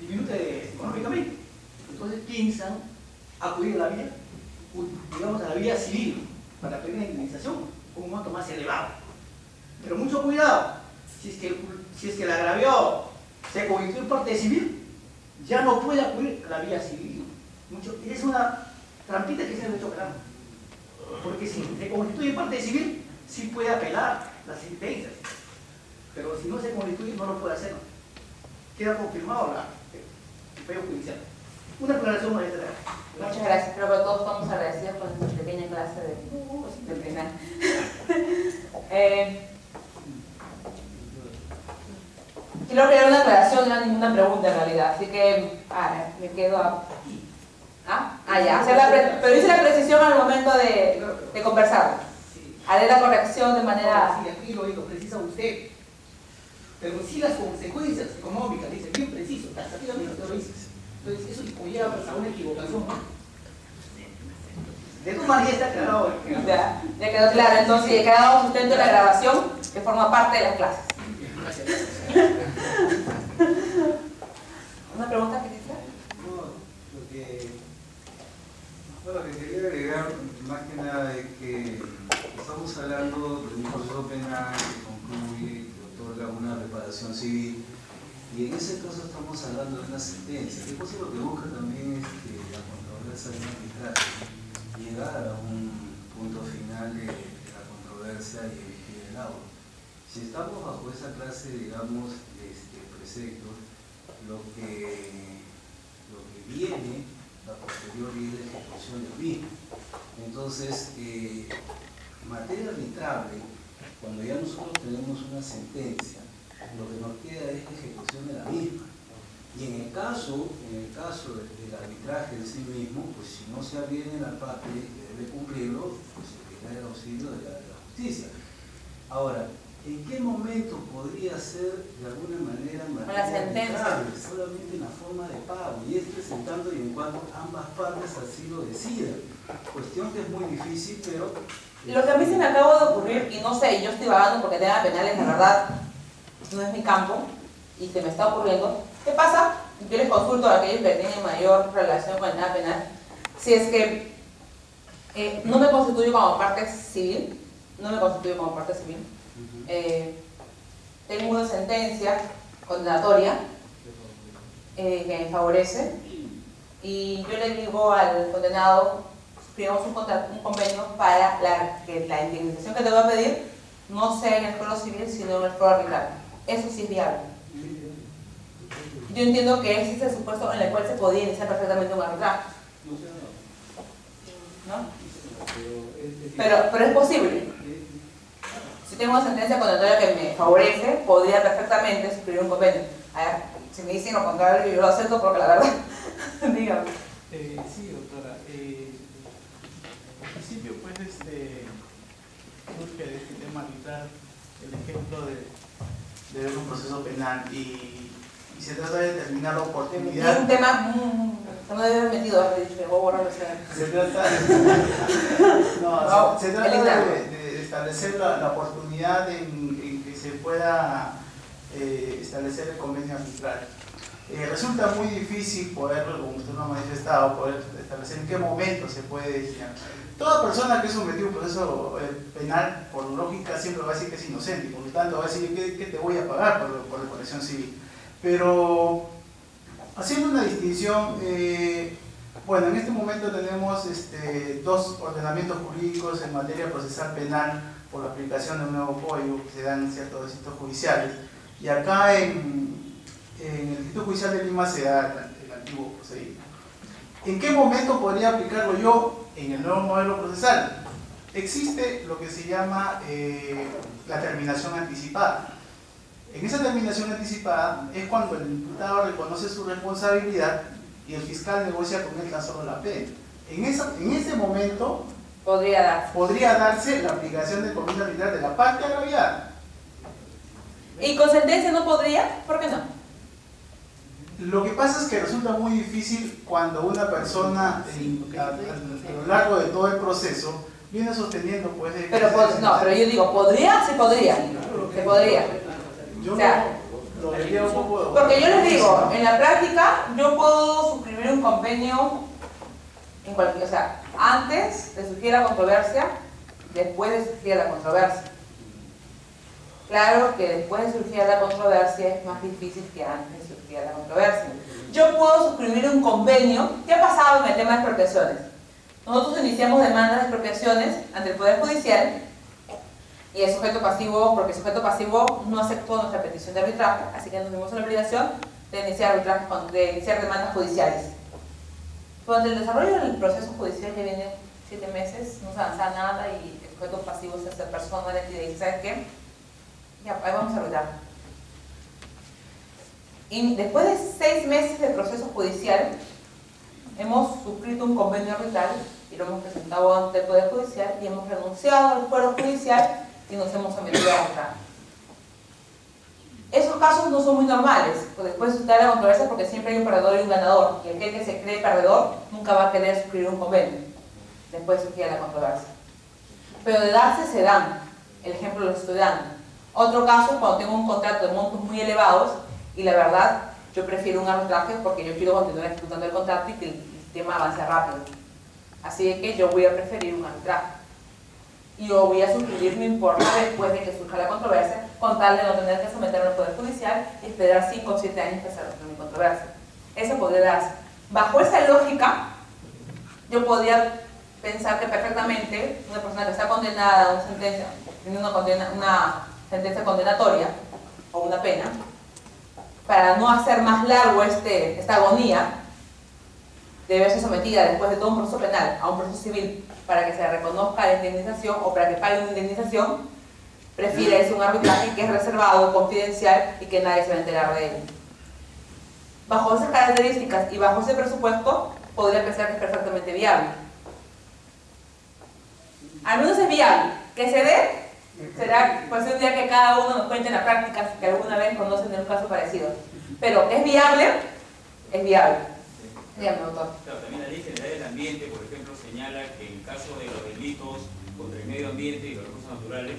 disminuye económicamente. Entonces piensan acudir a la vía, digamos, a la vía civil para pedir una indemnización con un monto más elevado. Pero mucho cuidado, si es que el agraviado se convirtió en parte civil, ya no puede acudir a la vía civil. Es una trampita que se ha hecho penal. Porque si se constituye en parte civil, sí puede apelar las sentencias. Pero si no se constituye, no lo puede hacer. Queda confirmado el fallo judicial. Una aclaración, maestra. Muchas gracias. Creo que todos estamos agradecidos con esta pequeña clase de penal. Quiero crear una aclaración, no hay ninguna pregunta en realidad. Así que me quedo a... ya. Pero hice la precisión al momento de conversar. Haré la corrección de manera... Sí, aquí lo precisa usted. Pero si las consecuencias económicas, dice bien preciso, taxativamente usted lo dice. Entonces eso conlleva a una equivocación, ¿no? De tu manera está aclarado. Ya quedó claro, entonces ya quedamos sustento de la grabación que forma parte de las clases. Gracias. ¿Una pregunta, Cristian? No, lo que quería agregar más que nada es que estamos hablando de un proceso penal que concluye, que otorga una reparación civil, y en ese caso estamos hablando de una sentencia. ¿Qué cosa lo que busca también la controversia de un arbitraje? Llegar a un punto final de la controversia y emitir el laudo. Si estamos bajo esa clase, digamos, de preceptos, lo que viene a posteriori es la ejecución del mismo. Entonces, en materia arbitrable, cuando ya nosotros tenemos una sentencia, lo que nos queda es la ejecución de la misma. Y en el caso del arbitraje en sí mismo, pues si no se aviene la parte que debe cumplirlo, pues se tiene el auxilio de la justicia. Ahora, ¿en qué momento podría ser de alguna manera arbitrable? Solamente en la forma de pago, y es presentando y en cuanto ambas partes así lo decidan. Cuestión que es muy difícil, pero... Lo que a mí se me acaba de ocurrir, y no sé, yo estoy vagando porque tema penales, la verdad, no es mi campo, y se me está ocurriendo. ¿Qué pasa? Yo les consulto a aquellos que tienen mayor relación con el tema penal. Si es que no me constituyo como parte civil, tengo una sentencia condenatoria que me favorece, y yo le digo al condenado, suscribamos un convenio para que la indemnización que te voy a pedir no sea en el foro civil, sino en el foro arbitral. Eso sí es viable. Yo entiendo que ese es el supuesto en el cual se podía iniciar perfectamente un arbitraje. ¿No? Pero es posible. Si tengo una sentencia condenatoria que me favorece, podría perfectamente suscribir un convenio. A ver, si me dicen lo contrario, yo lo acepto porque la verdad, dígame. Sí, doctora. Al principio, pues, surge de este tema arbitral el ejemplo de ver un proceso penal y se trata de determinar la oportunidad. Es un tema, no debe haber metido, voy a borrarlo. Se trata de establecer la oportunidad en que se pueda establecer el convenio arbitral. Resulta muy difícil poder, como usted lo ha manifestado, poder establecer en qué momento se puede diseñar. Toda persona que es sometida a un proceso penal, por lógica, siempre va a decir que es inocente y por lo tanto va a decir que te voy a pagar por la colección civil. Pero haciendo una distinción, bueno, en este momento tenemos dos ordenamientos jurídicos en materia procesal penal por la aplicación de un nuevo código que se dan en ciertos distritos judiciales, y acá en el Distrito Judicial de Lima se da el antiguo procedimiento. ¿En qué momento podría aplicarlo yo en el nuevo modelo procesal? Existe lo que se llama la terminación anticipada. En esa terminación anticipada es cuando el imputado reconoce su responsabilidad y el fiscal negocia con él tan solo la pena. En ese momento podría darse la aplicación del convenio arbitral de la parte agraviada. ¿Y con sentencia no podría? ¿Por qué no? Lo que pasa es que resulta muy difícil cuando una persona a lo largo de todo el proceso viene sosteniendo pues... Pero yo digo, ¿podría? Sí podría. Se podría. Yo o sea, Pero le queda un poco de... Porque yo les digo, en la práctica yo puedo suscribir un convenio en cualquier, o sea, antes de surgir la controversia, después de surgir la controversia. Claro que después de surgir la controversia es más difícil que antes de surgir la controversia. Yo puedo suscribir un convenio. ¿Qué ha pasado en el tema de expropiaciones? Nosotros iniciamos demandas de expropiaciones ante el Poder Judicial y el sujeto pasivo, porque el sujeto pasivo no aceptó nuestra petición de arbitraje, así que nos vimos en la obligación de iniciar demandas judiciales. Durante el desarrollo del proceso judicial ya viene 7 meses, no se avanza nada y el sujeto pasivo se hace persona y dice, ¿sabes qué? Ya, ahí vamos a arbitrar. Y después de 6 meses de proceso judicial, hemos suscrito un convenio arbitral y lo hemos presentado ante el Poder Judicial y hemos renunciado al fuero judicial y nos hemos sometido a arbitrar. Esos casos no son muy normales, pues después de la controversia porque siempre hay un perdedor y un ganador, y aquel que se cree perdedor nunca va a querer suscribir un convenio después de surgir la controversia. Pero de darse se dan, el ejemplo lo estoy dando. Otro caso es cuando tengo un contrato de montos muy elevados y la verdad yo prefiero un arbitraje porque yo quiero continuar ejecutando el contrato y que el tema avance rápido. Así que yo voy a preferir un arbitraje. Y yo voy a suscribir, no importa después de que surja la controversia, con tal de no tener que someterme al Poder Judicial y esperar 5 o 7 años para resolver mi controversia. Eso podría darse. Bajo esa lógica, yo podría pensar que perfectamente una persona que está condenada a una sentencia, tiene una sentencia condenatoria o una pena, para no hacer más largo esta agonía, debe ser sometida después de todo un proceso penal a un proceso civil para que se reconozca la indemnización o para que pague una indemnización, prefiere un arbitraje que es reservado, confidencial y que nadie se va a enterar de él. Bajo esas características y bajo ese presupuesto, podría pensar que es perfectamente viable. Al menos es viable. ¿Que se dé? Será pues un día que cada uno nos cuente en la práctica que alguna vez conocen de un caso parecido. Pero ¿es viable? Es viable. Dígame, doctor. Claro, también la Ley General del Ambiente, por ejemplo, señala que en el caso de los delitos contra el medio ambiente y los recursos naturales,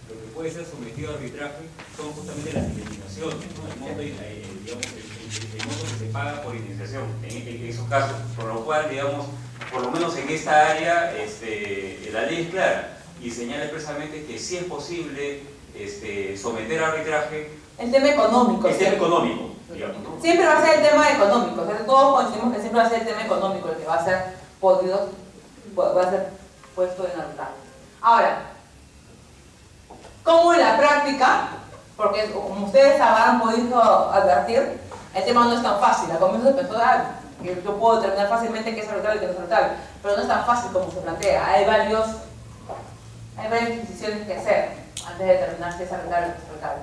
lo que puede ser sometido a arbitraje son justamente las indemnizaciones, ¿no? El monto, digamos, el monto que se paga por indemnización en esos casos, por lo cual, digamos, por lo menos en esta área, la ley es clara y señala expresamente que sí es posible someter a arbitraje el tema económico. el tema económico, digamos, ¿no? Siempre va a ser el tema económico, o sea, todos coincidimos que siempre va a ser el tema económico el que va a ser puesto en arbitraje. Ahora, como en la práctica, porque como ustedes habrán podido advertir, el tema no es tan fácil. Al comienzo se pensó que yo puedo determinar fácilmente qué es arbitrable y qué no es arbitrable, pero no es tan fácil como se plantea. Hay varias decisiones que hacer antes de determinar si es arbitrable o no es arbitrable.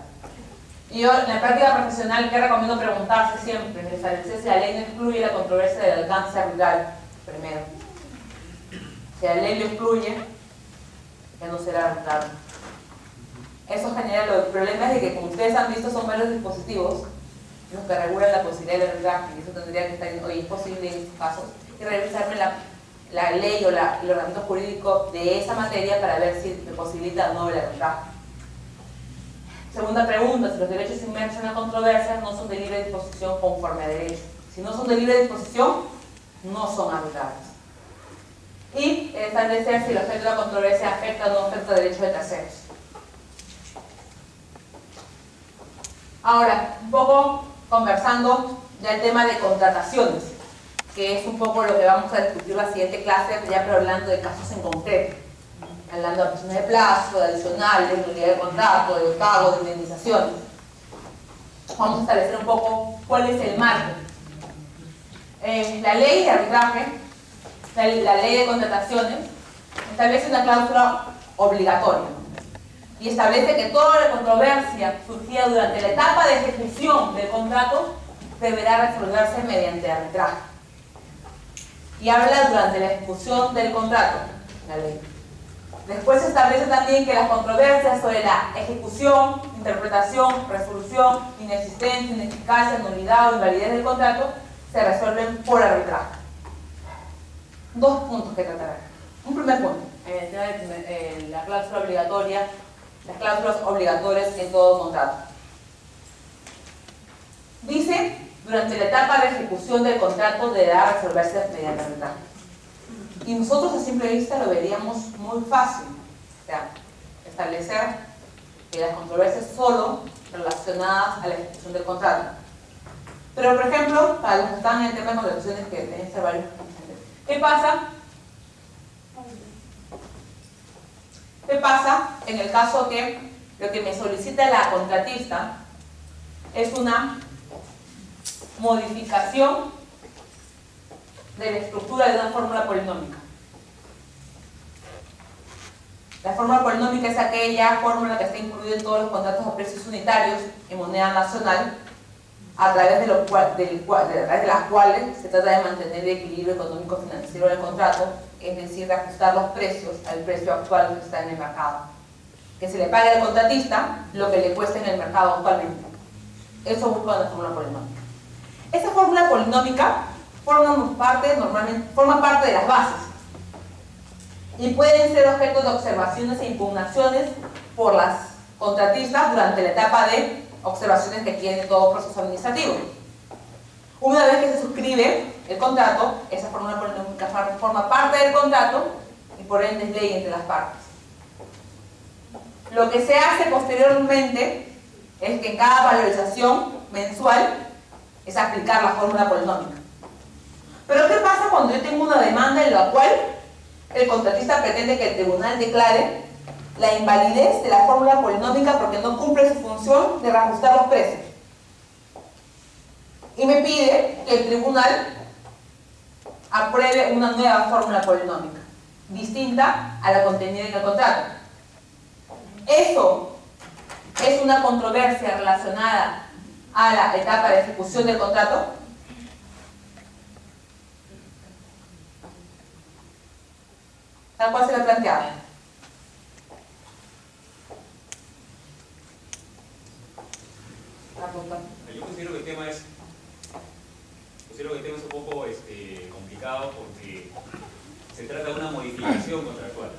Y yo, en la práctica profesional, ¿qué recomiendo preguntarse siempre? Establecer si la ley no excluye la controversia del alcance arbitral, primero. Si la ley lo excluye, ya no será arbitrable. Eso genera los problemas de que, como ustedes han visto, son varios dispositivos los que regulan la posibilidad de arbitraje, y eso tendría que estar, oye, es posible en estos casos, y revisarme la ley o el ordenamiento jurídico de esa materia para ver si me posibilita o no el arbitraje. Segunda pregunta, si los derechos inmersos en la controversia no son de libre disposición conforme a derecho. Si no son de libre disposición, no son arbitrables. Y establecer si el objeto de la controversia afecta o no afecta derechos de terceros. Ahora, un poco conversando del tema de contrataciones, que es un poco lo que vamos a discutir la siguiente clase, ya pero hablando de casos en concreto. Hablando de opciones de plazo, de adicionales, de unidad de contrato, de pago, de indemnizaciones. Vamos a establecer un poco cuál es el marco. La ley de arbitraje, la ley de contrataciones, establece una cláusula obligatoria y establece que toda la controversia surgida durante la etapa de ejecución del contrato deberá resolverse mediante arbitraje. Y habla durante la ejecución del contrato, la ley. Después se establece también que las controversias sobre la ejecución, interpretación, resolución, inexistencia, ineficacia, nulidad o invalidez del contrato se resuelven por arbitraje. Dos puntos que tratar. Un primer punto, la cláusula obligatoria, las cláusulas obligatorias en todo contrato. Dice, durante la etapa de ejecución del contrato deberá resolverse mediante arbitraje. Y nosotros a simple vista lo veríamos muy fácil. O sea, establecer que las controversias solo relacionadas a la ejecución del contrato. Pero, por ejemplo, para los que están en el tema de contrataciones, que deben ser varios, ¿qué pasa? ¿Qué pasa en el caso que lo que me solicita la contratista es una modificación de la estructura de una fórmula polinómica? La fórmula polinómica es aquella fórmula que está incluida en todos los contratos a precios unitarios en moneda nacional, a través de las cuales se trata de mantener el equilibrio económico financiero del contrato, es decir, de ajustar los precios al precio actual que está en el mercado. Que se le pague al contratista lo que le cuesta en el mercado actualmente. Eso busca una fórmula polinómica. Esta fórmula polinómica forma parte de las bases y pueden ser objeto de observaciones e impugnaciones por las contratistas durante la etapa de observaciones que tiene todo proceso administrativo. Una vez que se suscribe el contrato, esa fórmula polinómica forma parte del contrato y por ende es ley entre las partes. Lo que se hace posteriormente es que en cada valorización mensual es aplicar la fórmula polinómica. Pero ¿qué pasa cuando yo tengo una demanda en la cual el contratista pretende que el tribunal declare la invalidez de la fórmula polinómica porque no cumple su función de reajustar los precios? Y me pide que el tribunal apruebe una nueva fórmula polinómica, distinta a la contenida en el contrato. Eso es una controversia relacionada a la etapa de ejecución del contrato. Tal cual se lo planteaba. Yo considero que el tema es un poco complicado porque se trata de una modificación contractual.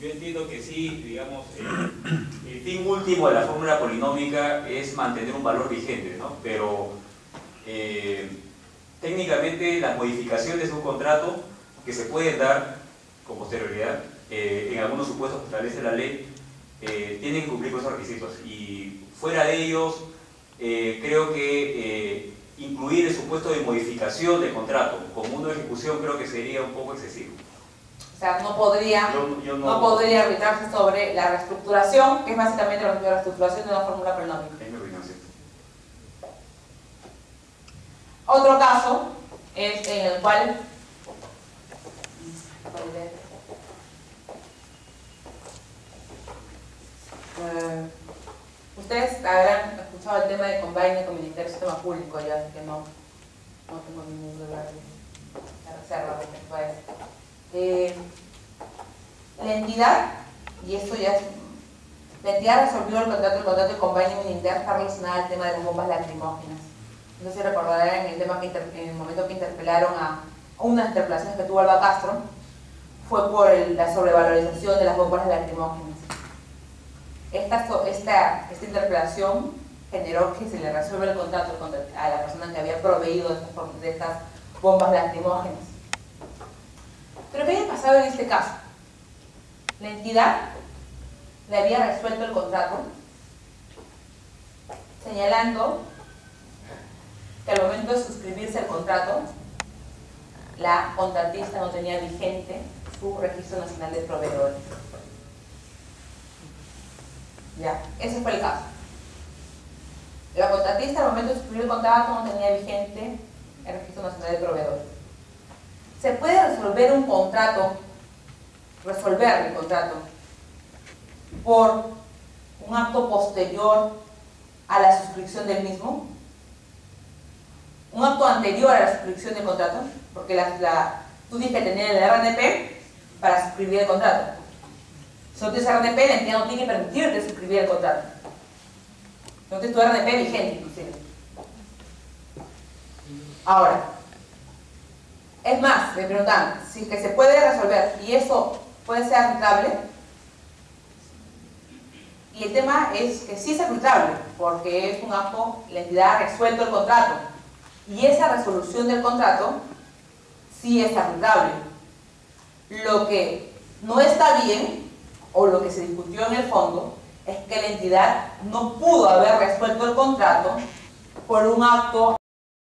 Yo entiendo que sí, digamos, el fin último de la fórmula polinómica es mantener un valor vigente, ¿no? Pero técnicamente las modificaciones de un contrato que se pueden dar con posterioridad, en algunos supuestos que establece la ley, tienen que cumplir con esos requisitos. Y fuera de ellos, creo que incluir el supuesto de modificación del contrato como uno de ejecución creo que sería un poco excesivo. O sea, no podría arbitrarse sobre la reestructuración, que es básicamente la reestructuración de una fórmula polinómica. Es mi opinión, sí. Otro caso es en el cual ustedes habrán escuchado el tema de Combine con el Ministerio del Sistema Público, ya así que no tengo ningún lugar de reserva respecto a eso. La entidad, y esto ya es, la entidad resolvió el contrato de Combine Inter está relacionado al tema de las bombas lacrimógenas. No sé si recordarán en el momento que interpelaron a unas interpelaciones que tuvo Alba Castro, fue por la sobrevalorización de las bombas lacrimógenas. Esta interpelación generó que se le resuelva el contrato a la persona que había proveído de estas bombas lacrimógenas. Pero ¿qué había pasado en este caso? La entidad le había resuelto el contrato señalando que al momento de suscribirse el contrato, la contratista no tenía vigente su Registro Nacional de Proveedores. Ya, ese fue el caso. La contratista al momento de suscribir el contrato no tenía vigente el Registro Nacional de Proveedores. ¿Se puede resolver el contrato por un acto posterior a la suscripción del mismo? Un acto anterior a la suscripción del contrato, porque tú tienes que tener el RNP para suscribir el contrato. Si no tienes RNP, la entidad no tiene que permitirte suscribir el contrato. No tienes tu RNP vigente, inclusive. Ahora, es más, me preguntan si es que se puede resolver y eso puede ser arbitrable. Y el tema es que sí es arbitrable. porque es un acto, la entidad ha resuelto el contrato, y esa resolución del contrato sí es arbitrable. Lo que no está bien, o lo que se discutió en el fondo, es que la entidad no pudo haber resuelto el contrato por un acto